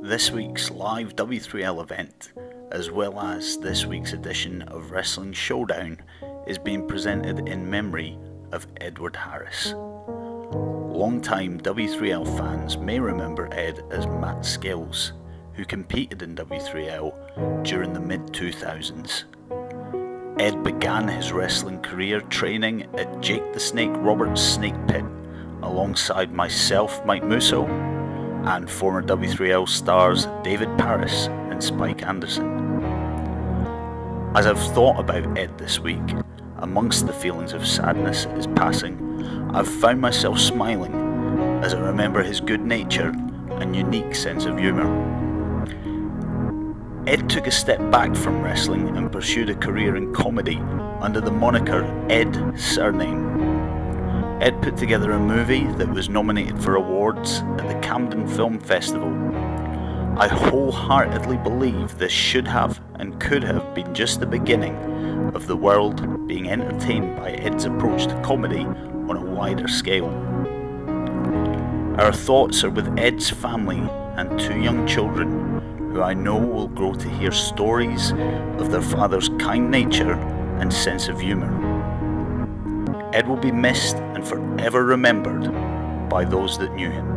This week's live W3L event, as well as this week's edition of Wrestling Showdown, is being presented in memory of Edward Harris. Longtime W3L fans may remember Ed as Matt Skillz, who competed in W3L during the mid-2000s. Ed began his wrestling career training at Jake the Snake Roberts' Snake Pit, alongside myself, Mike Musso, and former W3L stars David Paris and Spike Anderson. As I've thought about Ed this week, amongst the feelings of sadness at his passing, I've found myself smiling as I remember his good nature and unique sense of humour. Ed took a step back from wrestling and pursued a career in comedy under the moniker Ed Surname. Ed put together a movie that was nominated for awards at the Camden Film Festival. I wholeheartedly believe this should have and could have been just the beginning of the world being entertained by Ed's approach to comedy on a wider scale. Our thoughts are with Ed's family and two young children, who I know will grow to hear stories of their father's kind nature and sense of humour. Ed will be missed and forever remembered by those that knew him.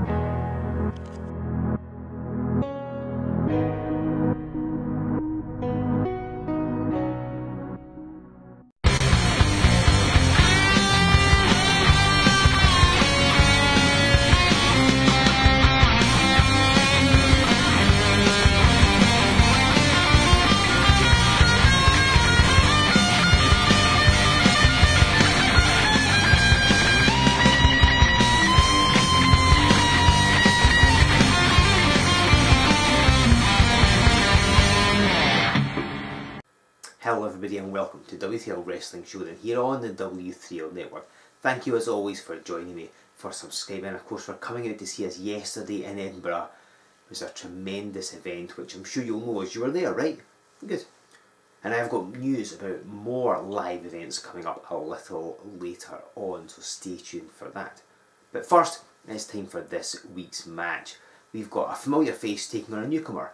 Hello everybody and welcome to W3L Wrestling Showdown here on the W3L network. Thank you as always for joining me, for subscribing, and of course for coming out to see us yesterday in Edinburgh. It was a tremendous event, which I'm sure you'll know as you were there, right? Good. And I've got news about more live events coming up a little later on, so stay tuned for that. But first, it's time for this week's match. We've got a familiar face taking on a newcomer.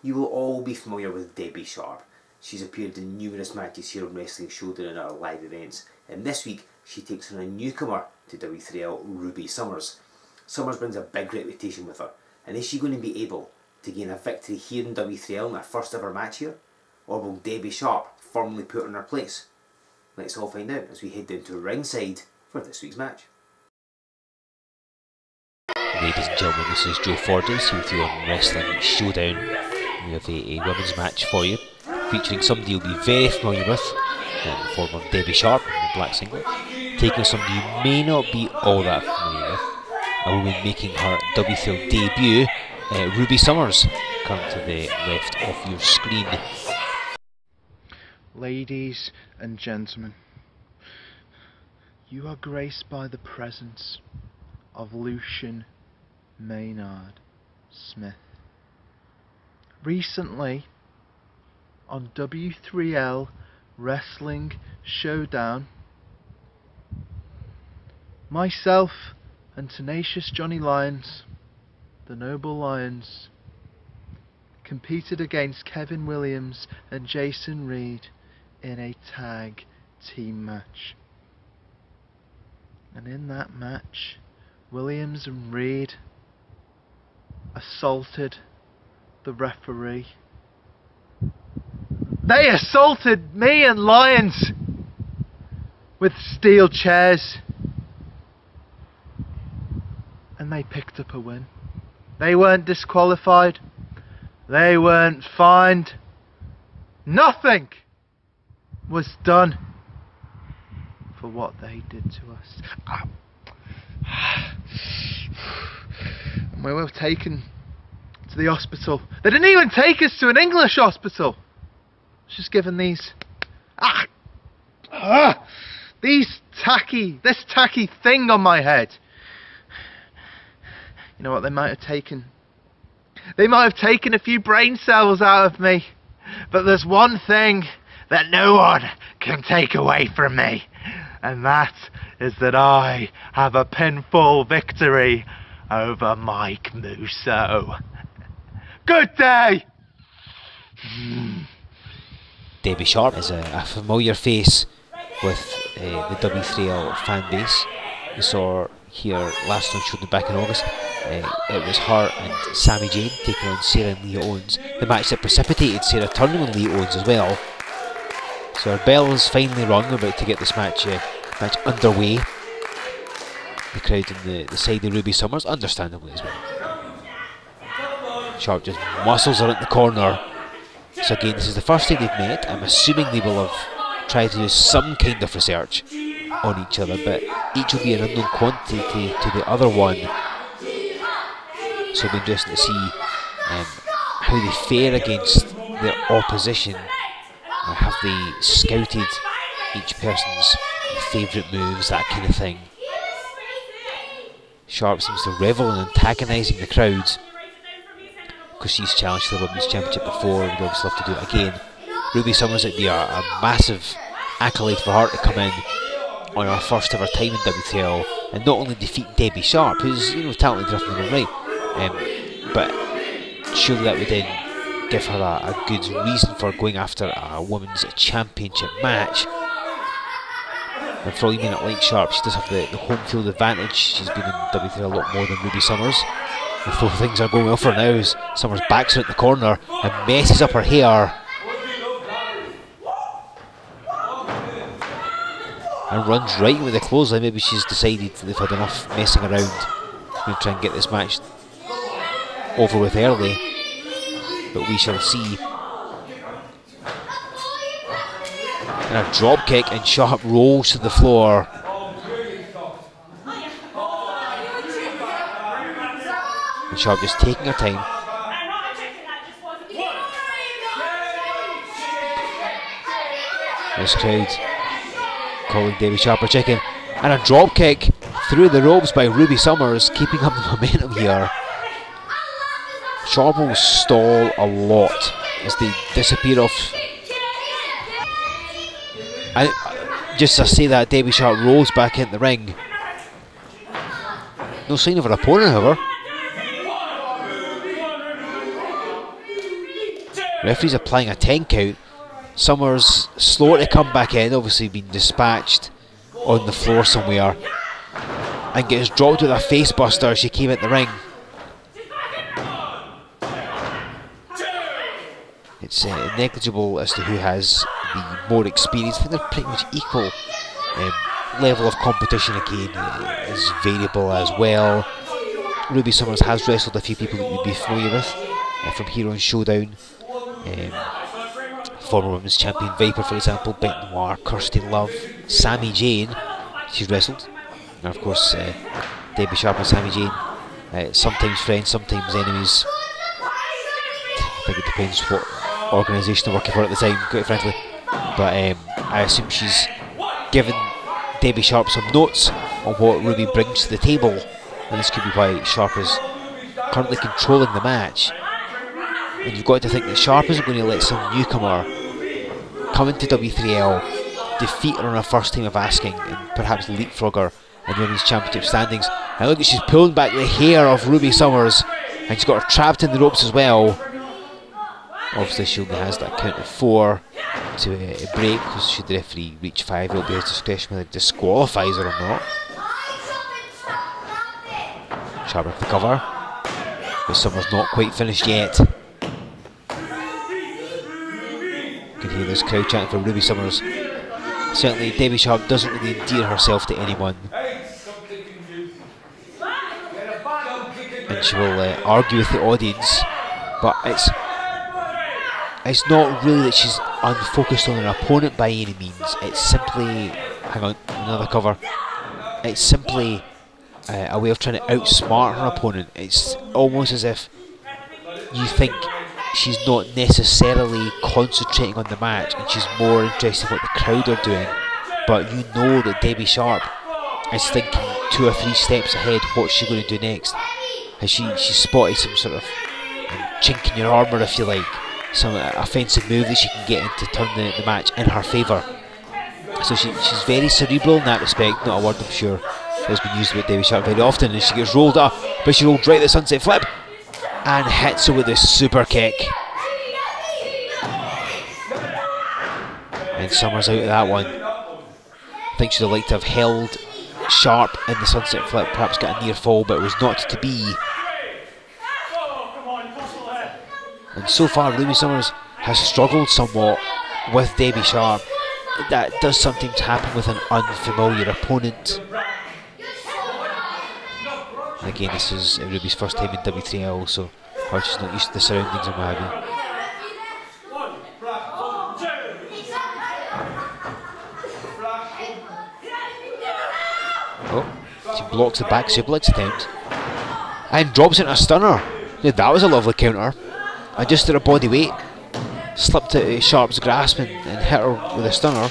You will all be familiar with Debbie Sharpe. She's appeared in numerous matches here on Wrestling Showdown and our live events, and this week she takes on a newcomer to W3L, Ruby Summers. Summers brings a big reputation with her, and is she going to be able to gain a victory here in W3L in her first ever match here? Or will Debbie Sharpe firmly put her in her place? Let's all find out as we head down to ringside for this week's match. Ladies and gentlemen, this is Joe Fordyce with you on Wrestling Showdown. We have a women's match for you, featuring somebody you'll be very familiar with, the former Debbie Sharpe in the black singlet, taking somebody you may not be all that familiar with, and will be making her W3L debut, Ruby Summers, coming to the left of your screen. Ladies and gentlemen, you are graced by the presence of Lucian Maynard Smith. Recently, on W3L Wrestling Showdown, myself and Tenacious Johnny Lyons, the Noble Lions, competed against Kevin Williams and Jason Reed in a tag team match. And in that match, Williams and Reed assaulted the referee. They assaulted me and Lyons with steel chairs, and they picked up a win. They weren't disqualified, they weren't fined, nothing was done for what they did to us. And we were taken to the hospital. They didn't even take us to an English hospital. Just given these this tacky thing on my head. You know what they might have taken? They might have taken a few brain cells out of me, but there's one thing that no one can take away from me, and that is that I have a pinfall victory over Mike Musso. Good day! Debbie Sharpe is a familiar face with the W3L fan base. We saw her here last on Showdown back in August. It was her and Sami Zayn taking on Sarah and Leah Owens, the match that precipitated Sarah turning on Leah Owens as well. So our bell is finally rung, about to get this match underway. The crowd on the side of Ruby Summers, understandably as well. Sharpe just muscles her at the corner. So again, this is the first time they've met. I'm assuming they will have tried to do some kind of research on each other, but each will be an unknown quantity to the other one. So it'll be interesting to see how they fare against their opposition. Have they scouted each person's favourite moves, that kind of thing? Sharpe seems to revel in antagonising the crowd, because she's challenged for the Women's Championship before. We'd obviously love to do it again. Ruby Summers, it'd be a massive accolade for her to come in on her first ever time in W3L and not only defeat Debbie Sharpe, who's talented enough in her own right, but surely that would then give her a good reason for going after a Women's Championship match. And for all you may not like Sharpe, she does have the home field advantage. She's been in W3L a lot more than Ruby Summers. Although things are going well for her now, as Summers backs her at the corner and messes up her hair and runs right with the clothesline. Maybe she's decided they've had enough messing around and try and get this match over with early, but we shall see. And a drop kick, and Sharpe rolls to the floor. And Sharpe just taking her time. This crowd calling Debbie Sharpe a chicken. And a drop kick through the ropes by Ruby Summers, keeping up the momentum here. Sharpe will stall a lot as they disappear off. And just to say that, Debbie Sharpe rolls back into the ring. No sign of her opponent, however. Referee's applying a 10 count. Summers slow to come back in, obviously being dispatched on the floor somewhere, and gets dropped with a face buster as she came at the ring. It's negligible as to who has the more experience. I think they're pretty much equal. Level of competition again is variable as well. Ruby Summers has wrestled a few people that you'd be familiar with from here on Showdown. Former Women's Champion Viper, for example, Bent Noir, Kirsty Love, Sami Zayn, she's wrestled. And of course, Debbie Sharpe and Sami Zayn, sometimes friends, sometimes enemies. I think it depends what organisation they're working for at the time, quite frankly. But I assume she's given Debbie Sharpe some notes on what Ruby brings to the table, and this could be why Sharpe is currently controlling the match. And you've got to think that Sharpe isn't going to let some newcomer come into W3L, defeat her on her first time of asking, and perhaps leapfrog her in the Women's Championship standings. And look, she's pulling back the hair of Ruby Summers, and she's got her trapped in the ropes as well. Obviously she only has that count of 4 to break, because should the referee reach 5, it'll be his discretion whether it disqualifies her or not. Sharpe with the cover, but Summers not quite finished yet. You can hear this crowd chanting for Ruby Summers. Certainly Debbie Sharpe doesn't really endear herself to anyone, and she will argue with the audience, but it's not really that she's unfocused on her opponent by any means. It's simply, hang on, another cover. It's simply a way of trying to outsmart her opponent. It's almost as if you think she's not necessarily concentrating on the match and she's more interested in what the crowd are doing, but you know that Debbie Sharpe is thinking 2 or 3 steps ahead. What's she going to do next? Has she spotted some sort of chink in your armour, if you like, some offensive move that she can get in to turn the match in her favour? So she's very cerebral in that respect. Not a word I'm sure has been used about Debbie Sharpe very often, and she gets rolled up, but she rolled right at the sunset flip. and hits her with a super kick. And Summers out of that one. I think she'd have liked to have held Sharpe in the sunset flip, perhaps get a near fall, but it was not to be. And so far Ruby Summers has struggled somewhat with Debbie Sharpe. That does sometimes happen with an unfamiliar opponent. And again, this is Ruby's first time in W3L, so perhaps she's not used to the surroundings and what have you. Oh, she blocks the back suplex attempt and drops into a stunner. Now that was a lovely counter. Adjusted her body weight, slipped out of Sharpe's grasp and hit her with a stunner.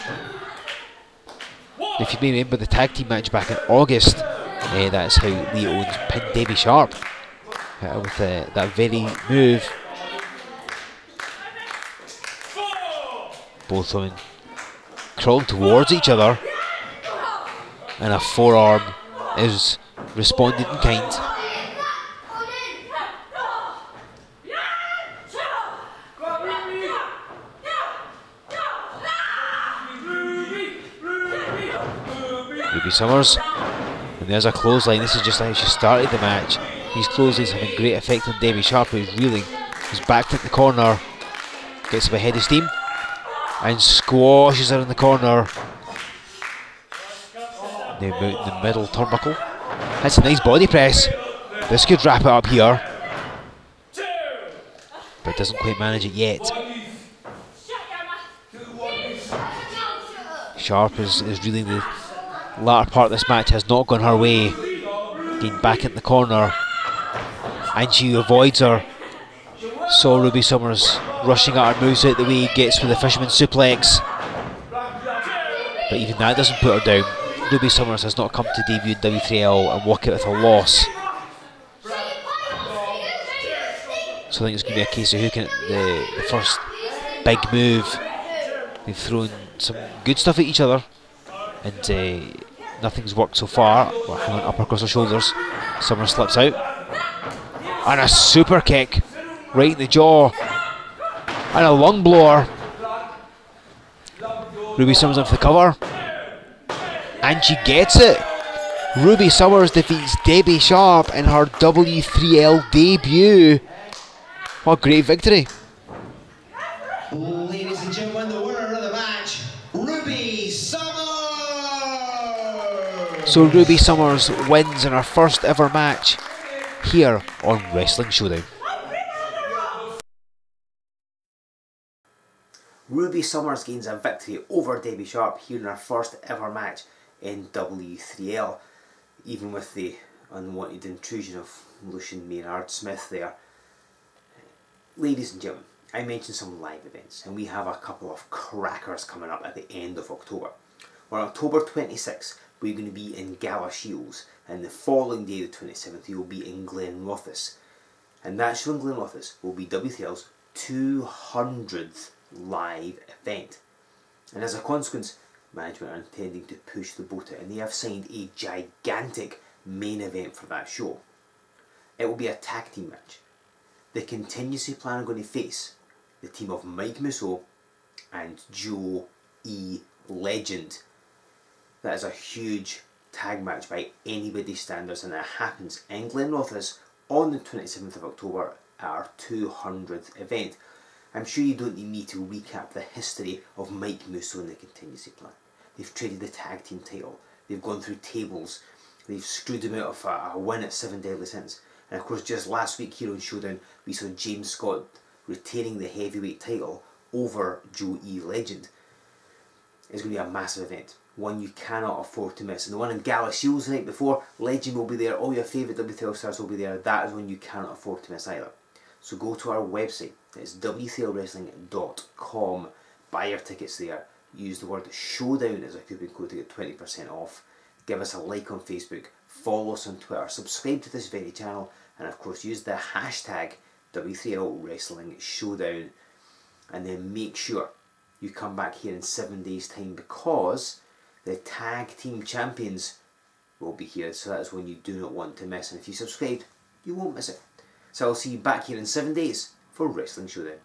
If you may remember the tag team match back in August, that's how Leo Owens pinned Debbie Sharpe with that very move. Both women crawling towards each other, and a forearm is responded in kind. Ruby Summers, and there's a clothesline. This is just how she started the match. These clotheslines having great effect on Debbie Sharpe, who's reeling. She's backed at the corner, gets up ahead of steam, and squashes her in the corner. Now out in the middle turnbuckle. That's a nice body press. This could wrap it up here, but doesn't quite manage it yet. Sharpe is reeling. The latter part of this match has not gone her way. Again, back in the corner, and she avoids her. Saw Ruby Summers rushing at her, moves out the way, gets with the fisherman suplex, but even that doesn't put her down. Ruby Summers has not come to debut in W3L and walk out with a loss. So I think it's going to be a case of who can the first big move. They've thrown some good stuff at each other, and nothing's worked so far. Well, hang on, up across her shoulders. Summers slips out, and a super kick right in the jaw, and a lung blower. Ruby Summers in for the cover, and she gets it. Ruby Summers defeats Debbie Sharpe in her W3L debut. What a great victory. Ladies and gentlemen, the winner of the match, Ruby Summers! So Ruby Summers wins in her first ever match here on Wrestling Showdown. Ruby Summers gains a victory over Debbie Sharpe here in her first ever match in W3L, even with the unwanted intrusion of Lucian Maynard Smith there. Ladies and gentlemen, I mentioned some live events, and we have a couple of crackers coming up at the end of October. On October 26th, we're going to be in Galashiels, and the following day, the 27th, we will be in Glenrothes. And that show in Glenrothes will be W3L's 200th live event. And as a consequence, management are intending to push the boat out, and they have signed a gigantic main event for that show. It will be a tag team match. The contingency plan are going to face the team of Mike Musso and Joe E. Legend. That is a huge tag match by anybody's standards, and it happens in Glenrothes on the 27th of October at our 200th event. I'm sure you don't need me to recap the history of Mike Musso and the contingency plan. They've traded the tag team title, they've gone through tables, they've screwed him out of a win at 7 Deadly Sins. And of course, just last week here on Showdown, we saw James Scott retaining the heavyweight title over Joe E. Legend. It's going to be a massive event, one you cannot afford to miss. And the one in Galashiels the night before, Legend will be there, all your favourite W3L stars will be there. That is one you cannot afford to miss either. So go to our website, it's w3lwrestling.com, buy your tickets there, use the word Showdown as a coupon code to get 20% off. Give us a like on Facebook, follow us on Twitter, subscribe to this very channel, and of course use the hashtag W3L Wrestling Showdown. And then make sure you come back here in 7 days time, because the tag team champions will be here. So that's one you do not want to miss, and if you subscribe, you won't miss it. So I'll see you back here in 7 days for Wrestling Showdown.